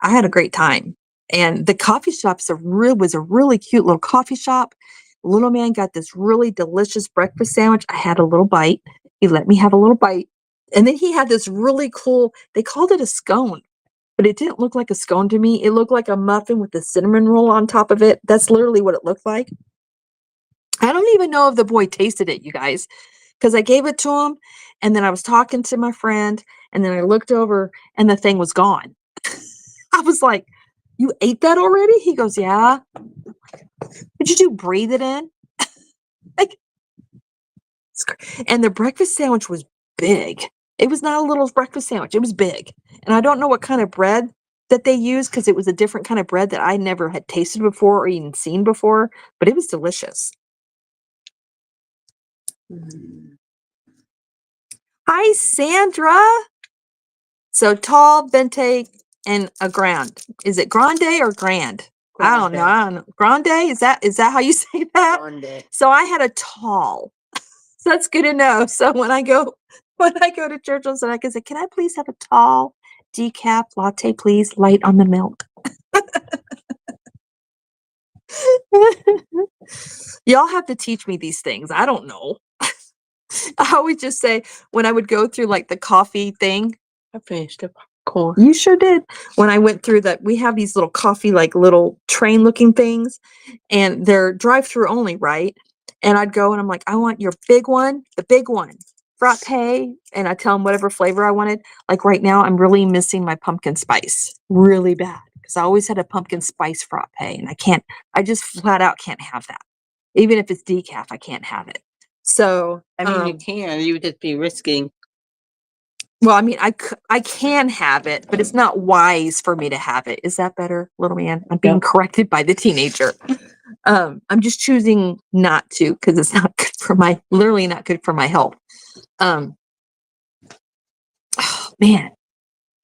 I had a great time. And the coffee shop's was a really cute little coffee shop. Little man got this really delicious breakfast sandwich. I had a little bite. He let me have a little bite. And then he had this really cool, they called it a scone, but it didn't look like a scone to me. It looked like a muffin with a cinnamon roll on top of it. That's literally what it looked like. I don't even know if the boy tasted it, you guys, because I gave it to him and then I was talking to my friend and then I looked over and the thing was gone. I was like, you ate that already? He goes, yeah. Did you breathe it in? Like, and the breakfast sandwich was big. It was not a little breakfast sandwich. It was big. And I don't know what kind of bread that they used because it was a different kind of bread that I never had tasted before or even seen before, but it was delicious. Hi, Sandra. So tall, vente, and a grande. Is it grande or grand? I don't know. Grande? Is that how you say that? Grande. So I had a tall. So that's good to know. So when I go to church on Sunday, I can say, "Can I please have a tall decaf latte, please, light on the milk?" Y'all have to teach me these things. I don't know. I always just say when I would go through like the coffee thing. I finished the popcorn. You sure did. When I went through that, we have these little coffee, like little train looking things, and they're drive through only, right? And I'd go and I'm like, I want your big one, the big one, frappe. And I tell them whatever flavor I wanted. Like right now, I'm really missing my pumpkin spice really bad because I always had a pumpkin spice frappe and I just flat out can't have that. Even if it's decaf, I can't have it. So, I mean, you can. You would just be risking. well, I mean, I can have it, but it's not wise for me to have it. Is that better, little man? I'm being corrected by the teenager. I'm just choosing not to because it's not good for literally not good for my health. Oh, man.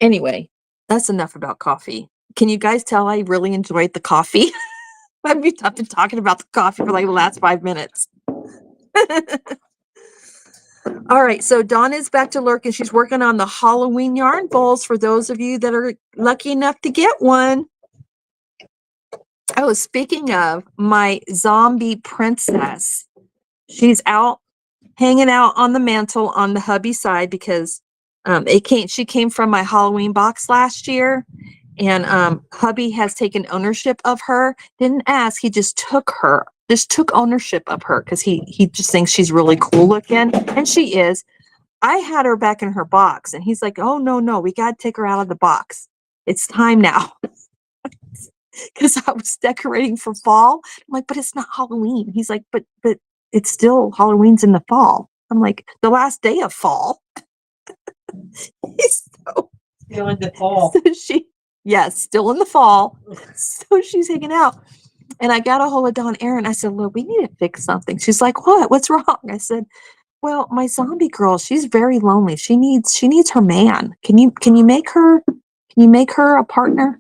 Anyway, that's enough about coffee. Can you guys tell I really enjoyed the coffee? I've been talking about the coffee for like the last 5 minutes. All right, so Dawn is back to lurk and she's working on the Halloween yarn bowls for those of you that are lucky enough to get one. Oh, speaking of my zombie princess, she's out hanging out on the mantle on the hubby side because she came from my Halloween box last year, and hubby has taken ownership of her. Didn't ask, he just took ownership of her because he just thinks she's really cool looking, and she is. I had her back in her box, and he's like, "Oh no, we got to take her out of the box. It's time now." Because I was decorating for fall. I'm like, but it's not Halloween. He's like, but it's still Halloween's in the fall. I'm like, the last day of fall. Still in the fall. So yes, still in the fall. So she's hanging out. And I got a hold of Dawn Erin. I said, look, we need to fix something. She's like, what? What's wrong? I said, well, my zombie girl, she's very lonely. She needs her man. Can you make her a partner?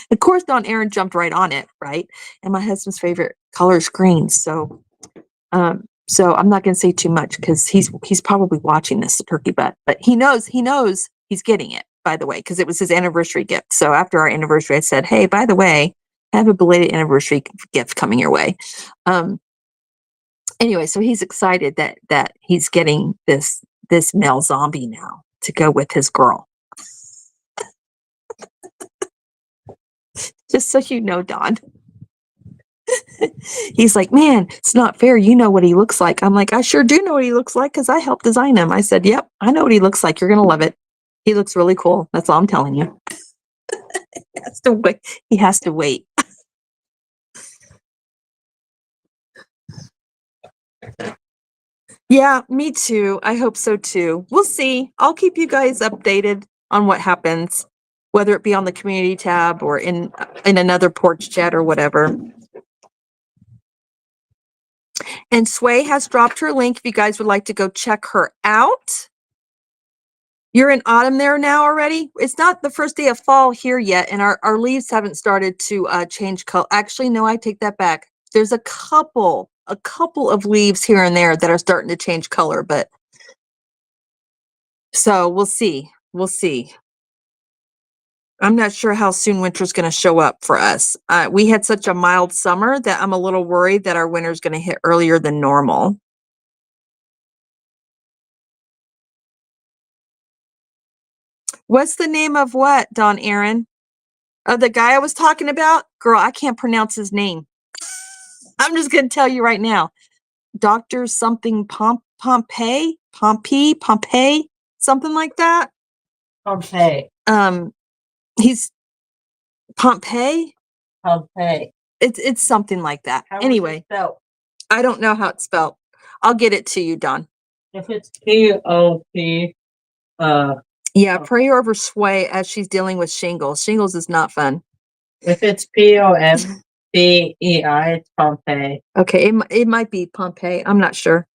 Of course, Dawn Erin jumped right on it, right? And my husband's favorite color is green. So I'm not going to say too much because he's probably watching this, the turkey butt, but he knows he's getting it, by the way, because it was his anniversary gift. So after our anniversary, I said, hey, by the way, I have a belated anniversary gift coming your way. Anyway, so he's excited that he's getting this male zombie now to go with his girl. Just so you know, Dawn. He's like, man, it's not fair. You know what he looks like. I'm like, I sure do know what he looks like because I helped design him. I said, yep, I know what he looks like. You're going to love it. He looks really cool. That's all I'm telling you. He has to wait. He has to wait. Yeah, me too. I hope so too. We'll see. I'll keep you guys updated on what happens, whether it be on the community tab or in another porch chat or whatever. And Sway has dropped her link if you guys would like to go check her out. You're in autumn there now already? It's not the first day of fall here yet, and our leaves haven't started to change color. Actually, no, I take that back. There's a couple of leaves here and there that are starting to change color, but so we'll see. We'll see. I'm not sure how soon winter's going to show up for us. We had such a mild summer that I'm a little worried that our winter's going to hit earlier than normal. What's the name of what, Don Aaron? The guy I was talking about? Girl, I can't pronounce his name. I'm just going to tell you right now. Dr. something Pompey, something like that. Pompeii. He's Pompey. Pompeii. It's something like that. How Anyway, is it spelled? I don't know how it's spelled. I'll get it to you, Don. If it's P-O-P, yeah, pray over Sway as she's dealing with shingles. Shingles is not fun. If it's P-O-M-P-E-I, it's Pompeii. Okay, it might be Pompeii. I'm not sure.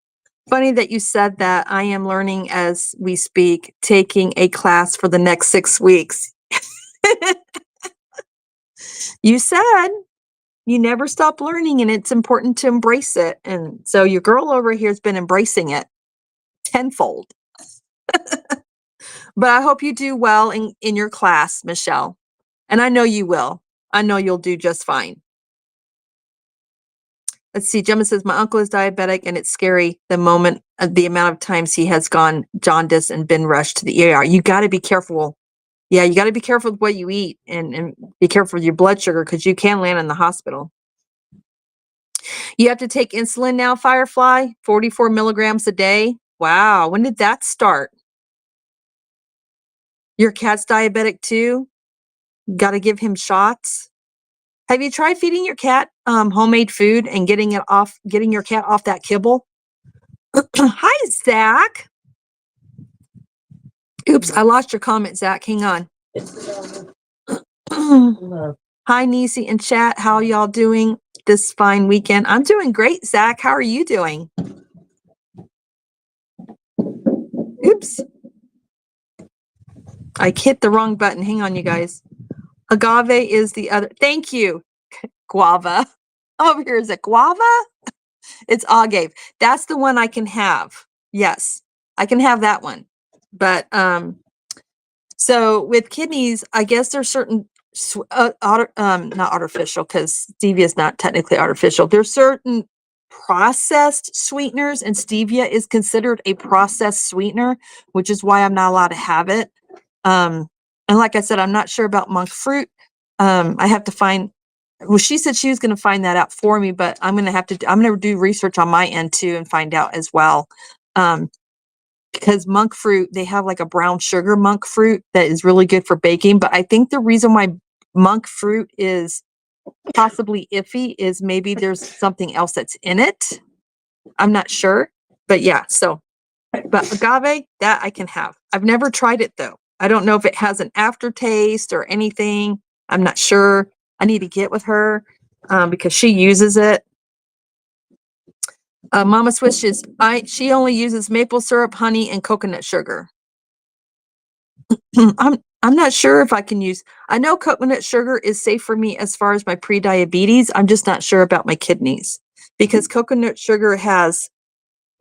Funny that you said that. I am learning as we speak, taking a class for the next 6 weeks. You said you never stop learning and it's important to embrace it. And so your girl over here has been embracing it tenfold. But I hope you do well in your class, Michelle. And I know you will. I know you'll do just fine. Let's see. Gemma says, my uncle is diabetic and it's scary the amount of times he has gone jaundice and been rushed to the ER. You got to be careful. Yeah, you got to be careful with what you eat and be careful with your blood sugar because you can land in the hospital. You have to take insulin now, Firefly, 44 milligrams a day. Wow. When did that start? Your cat's diabetic too? Got to give him shots. Have you tried feeding your cat homemade food and getting your cat off that kibble? Hi, Zach. Oops, I lost your comment, Zach. Hang on. Hi, Nisi and chat. How y'all doing this fine weekend? I'm doing great, Zach. How are you doing? Oops. I hit the wrong button. Hang on, you guys. Agave is the other. Thank you. Guava. Over here, is it guava? It's agave. That's the one I can have. Yes, I can have that one. But so with kidneys, I guess there's certain not artificial because stevia is not technically artificial. There's certain processed sweeteners, and stevia is considered a processed sweetener, which is why I'm not allowed to have it. And like I said, I'm not sure about monk fruit. I have to find. Well, she said she was going to find that out for me, but I'm going to do research on my end too and find out as well. Because monk fruit, they have like a brown sugar monk fruit that is really good for baking. But I think the reason why monk fruit is possibly iffy is maybe there's something else that's in it. I'm not sure, but yeah. So, but agave, that I can have. I've never tried it though. I don't know if it has an aftertaste or anything. I'm not sure. I need to get with her because she uses it. Mama Swishes, she only uses maple syrup, honey, and coconut sugar. I'm not sure if I can use. I know coconut sugar is safe for me as far as my pre-diabetes. I'm just not sure about my kidneys because coconut sugar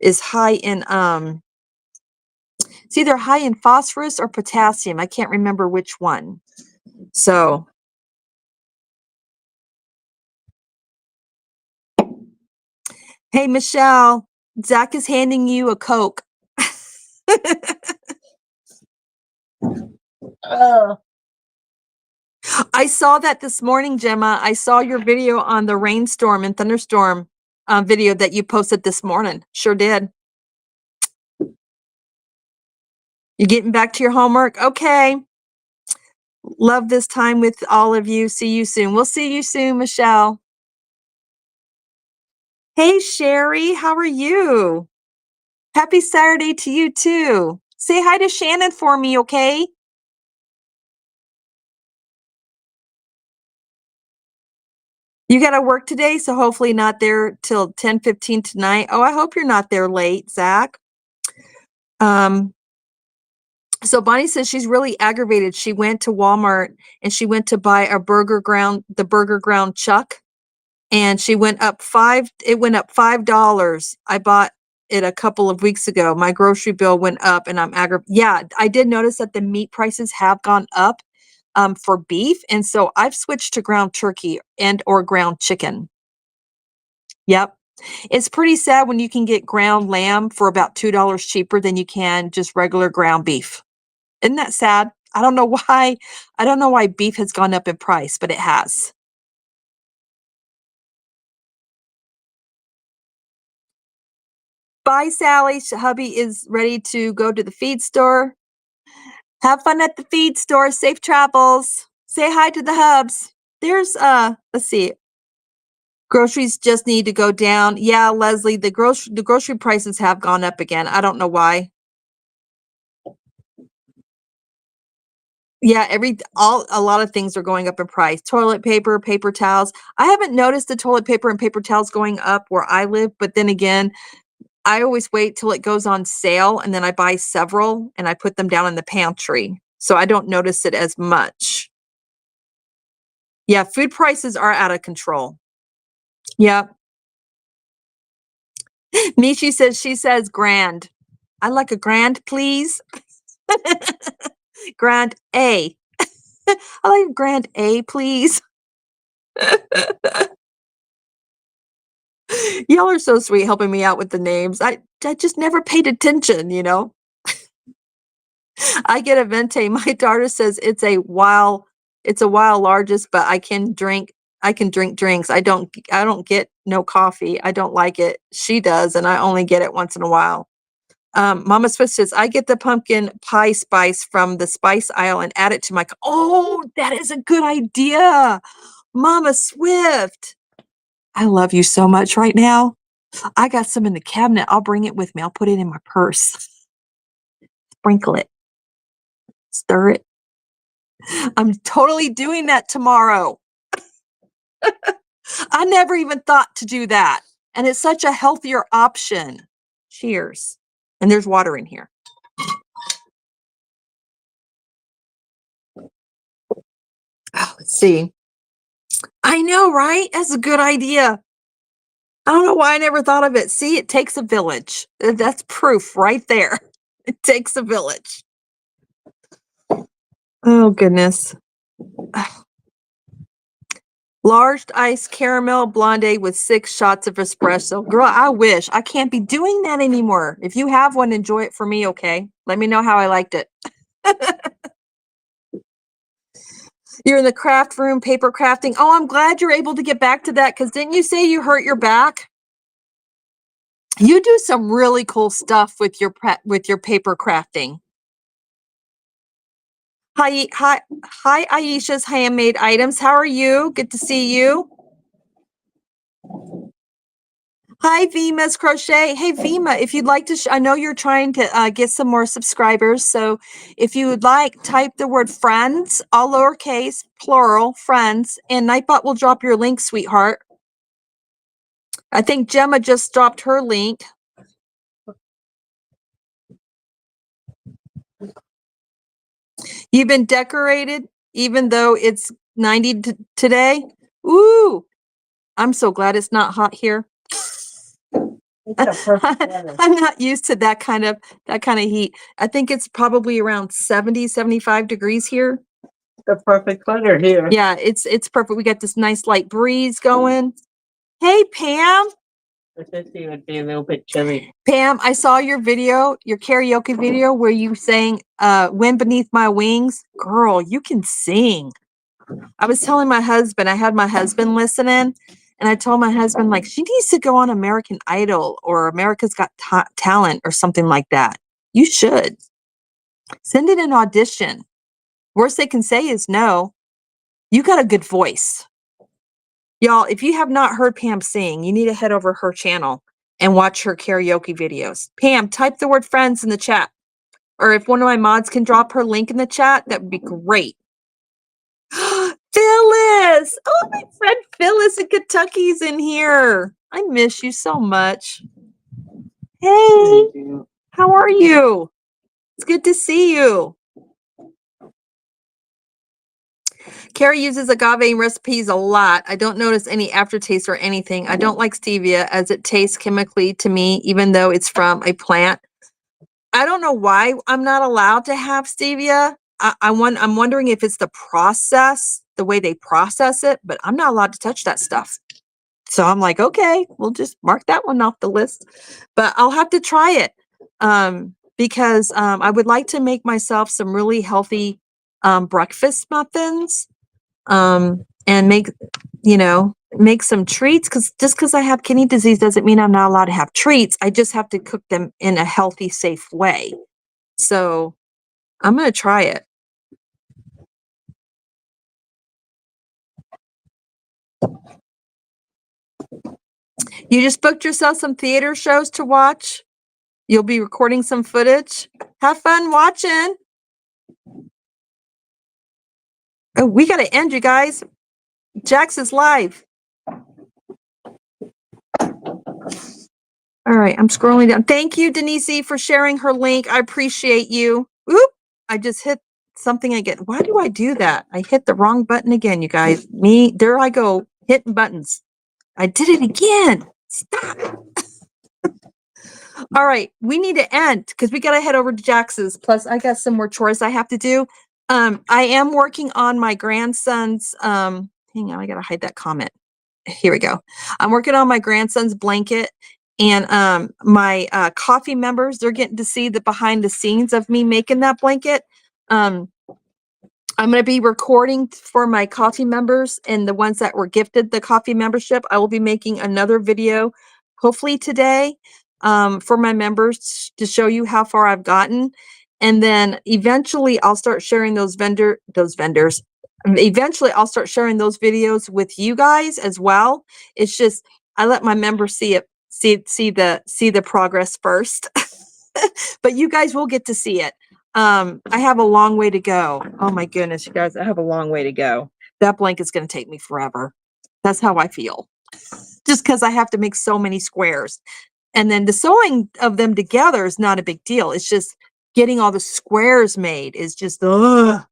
is high in it's either high in phosphorus or potassium. I can't remember which one. So hey, Michelle, Zach is handing you a Coke. I saw that this morning, Gemma. I saw your video on the rainstorm and thunderstorm video that you posted this morning. Sure did. You getting back to your homework? Okay. Love this time with all of you. See you soon. We'll see you soon, Michelle. Hey, Sherry, how are you? Happy Saturday to you too. Say hi to Shannon for me, okay? You got to work today, so hopefully not there till 10:15 tonight. Oh, I hope you're not there late, Zach. So Bonnie says she's really aggravated. She went to Walmart and she went to buy the burger ground chuck, and it went up $5. I bought it a couple of weeks ago. My grocery bill went up and I'm aggravated. Yeah, I did notice that the meat prices have gone up. for beef. And so I've switched to ground turkey and or ground chicken. Yep. It's pretty sad when you can get ground lamb for about $2 cheaper than you can just regular ground beef. Isn't that sad? I don't know why. I don't know why beef has gone up in price, but it has. Bye, Sally. Hubby is ready to go to the feed store. Have fun at the feed store. Safe travels. Say hi to the hubs. There's let's see. Groceries just need to go down. Yeah, Leslie, the grocery prices have gone up again. I don't know why. Yeah, a lot of things are going up in price. Toilet paper, paper towels. I haven't noticed the toilet paper and paper towels going up where I live, but then again, I always wait till it goes on sale and then I buy several and I put them down in the pantry. So I don't notice it as much. Yeah, food prices are out of control. Yep. Mishi says she says grand. I like a grand, please. Grand A. I like a grand A, please. Y'all are so sweet helping me out with the names. I just never paid attention, you know. I get a venti. My daughter says it's a while largest, but I can drink drinks. I don't get no coffee. I don't like it. She does, and I only get it once in a while. Mama Swift says, I get the pumpkin pie spice from the spice aisle and add it to my oh, that is a good idea. Mama Swift. I love you so much right now. I got some in the cabinet. I'll bring it with me. I'll put it in my purse. Sprinkle it. Stir it. I'm totally doing that tomorrow. I never even thought to do that. And it's such a healthier option. Cheers. And there's water in here. Oh, let's see. I know, right? That's a good idea. I don't know why I never thought of it. See, it takes a village. That's proof right there. It takes a village. Oh, goodness. Large iced caramel blonde with 6 shots of espresso. Girl, I wish. I can't be doing that anymore. If you have one, enjoy it for me, okay? Let me know how I liked it. You're in the craft room, paper crafting. Oh, I'm glad you're able to get back to that because didn't you say you hurt your back? You do some really cool stuff with your paper crafting. Hi, Aisha's handmade items. How are you? Good to see you. Hi, Vima's Crochet. Hey, Vima, if you'd like to, I know you're trying to get some more subscribers. So if you would like, type the word friends, all lowercase, plural, friends, and Nightbot will drop your link, sweetheart. I think Gemma just dropped her link. You've been decorated, even though it's 90 today. Ooh, I'm so glad it's not hot here. I'm not used to that kind of heat. I think it's probably around 70, 75 degrees here. The perfect weather here. Yeah, it's perfect. We got this nice light breeze going. Hey, Pam. The 50 would be a little bit chilly. Pam, I saw your video, your karaoke video where you sang Wind Beneath My Wings. Girl, you can sing. I was telling my husband, I had my husband listening, and I told my husband, like, she needs to go on American Idol or America's Got Talent or something like that. You should. Send it an audition. Worst they can say is no. You got a good voice. Y'all, if you have not heard Pam sing, you need to head over her channel and watch her karaoke videos. Pam, type the word friends in the chat. Or if one of my mods can drop her link in the chat, that would be great. Phyllis! Oh, my friend Phyllis in Kentucky's in here. I miss you so much. Hey, how are you? It's good to see you. Carrie uses agave in recipes a lot. I don't notice any aftertaste or anything. I don't like stevia as it tastes chemically to me, even though it's from a plant. I don't know why I'm not allowed to have stevia. I'm wondering if it's the process, the way they process it, but I'm not allowed to touch that stuff. So I'm like, okay, we'll just mark that one off the list, but I'll have to try it. Because I would like to make myself some really healthy breakfast muffins, and make some treats, because just because I have kidney disease doesn't mean I'm not allowed to have treats. I just have to cook them in a healthy, safe way. So I'm going to try it. You just booked yourself some theater shows to watch. You'll be recording some footage. Have fun watching. Oh, we got to end, you guys. Jax is live. All right, I'm scrolling down. Thank you, Denise, for sharing her link. I appreciate you. Oop, I just hit something again. Why do I do that? I hit the wrong button again, you guys. There I go, hitting buttons. I did it again. Stop. All right, we need to end because we got to head over to Jax's. Plus, I got some more chores I have to do. I am working on my grandson's. Hang on, I got to hide that comment. Here we go. I'm working on my grandson's blanket, and my coffee members, they're getting to see the behind the scenes of me making that blanket. I'm going to be recording for my coffee members and the ones that were gifted the coffee membership. I will be making another video, hopefully today, for my members to show you how far I've gotten. And then eventually I'll start sharing those vendors. Eventually I'll start sharing those videos with you guys as well. It's just, I let my members see it, see the progress first, but you guys will get to see it. I have a long way to go. Oh my goodness, you guys, I have a long way to go. That blanket's going to take me forever. That's how I feel. Just because I have to make so many squares. And then the sewing of them together is not a big deal. It's just getting all the squares made is just, ugh.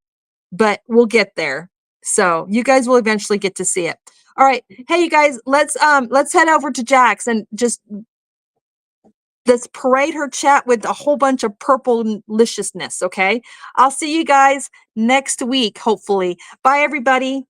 But we'll get there. So you guys will eventually get to see it. All right. Hey, you guys, let's head over to Jax and just let's parade her chat with a whole bunch of purple deliciousness. Okay. I'll see you guys next week, hopefully. Bye, everybody.